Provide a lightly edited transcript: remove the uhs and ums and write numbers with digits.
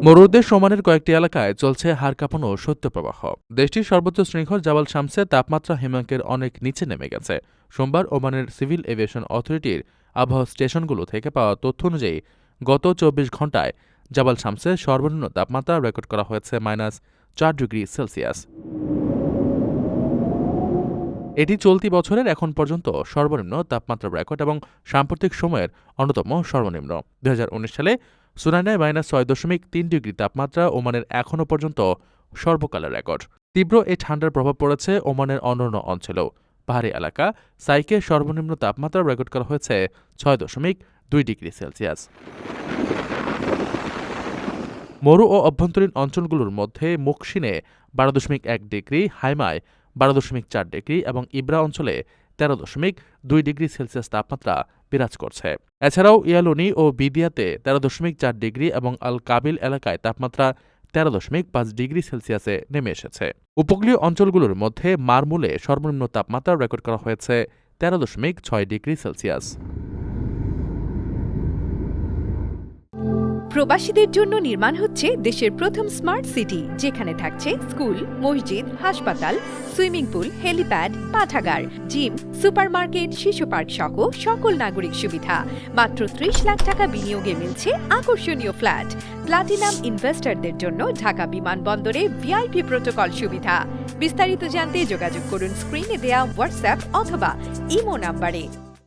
মরুদেশ ওমানের কয়েকটি এলাকায় চলছে হাড় কাঁপানো শৈত্যপ্রবাহ। দেশটির সর্বোচ্চ শৃঙ্খল জাবাল শামসে তাপমাত্রা হিমাঙ্কের অনেক নিচে নেমে গেছে। সোমবার ওমানের সিভিল এভিয়েশন অথরিটির আবহাওয়া স্টেশনগুলো থেকে পাওয়া তথ্য অনুযায়ী গত ২৪ ঘণ্টায় জাবাল শামসে সর্বনিম্ন তাপমাত্রা রেকর্ড করা হয়েছে -4 ডিগ্রি সেলসিয়াস। এটি চলতি বছরের এখন পর্যন্ত সর্বনিম্ন তাপমাত্রা রেকর্ড এবং সাম্প্রতিক সময়ের অন্যতম সর্বনিম্ন। ২০১৯ সালে সুনাইনায় -৬.৩ ডিগ্রি তাপমাত্রা ওমানের এখনও পর্যন্ত সর্বকালের রেকর্ড। তীব্র এই ঠান্ডার প্রভাব পড়েছে ওমানের অন্যান্য অঞ্চলেও। পাহাড়ি এলাকা সাইকে সর্বনিম্ন তাপমাত্রা রেকর্ড করা হয়েছে ৬.২ ডিগ্রি সেলসিয়াস। মরু ও অভ্যন্তরীণ অঞ্চলগুলোর মধ্যে মুকশিনে ১২.১ ডিগ্রি, হাইমায় ১২.৪ ডিগ্রি এবং ইব্রা অঞ্চলে ১৩.২ ডিগ্রি সেলসিয়াস তাপমাত্রা বিরাজ করছে। এছাড়াও ইয়ালুনি ও বিদিয়াতে ১৩.৪ ডিগ্রি এবং আল কাবিল এলাকায় তাপমাত্রা ১৩.৫ ডিগ্রি সেলসিয়াসে নেমে এসেছে। উপকূলীয় অঞ্চলগুলোর মধ্যে মারমুলে সর্বনিম্ন তাপমাত্রা রেকর্ড করা হয়েছে ১৩.৬ ডিগ্রি সেলসিয়াস। প্রবাসীদের জন্য নির্মাণ হচ্ছে দেশের প্রথম স্মার্ট সিটি, যেখানে থাকছে স্কুল, মসজিদ, হাসপাতাল, সুইমিং পুল, হেলিপ্যাড, পাঠাগার, জিম, সুপারমার্কেট, শিশু পার্ক সহ সকল নাগরিক সুবিধা। মাত্র ৩০ লাখ টাকা বিনিয়োগে মিলছে আকর্ষণীয় ফ্ল্যাট। প্লাটিনাম ইনভেস্টরদের জন্য ঢাকা বিমানবন্দরে ভিআইপি প্রোটোকল সুবিধা। বিস্তারিত জানতে যোগাযোগ করুন স্ক্রিনে দেয়া হোয়াটসঅ্যাপ অথবা ইমো নাম্বারে।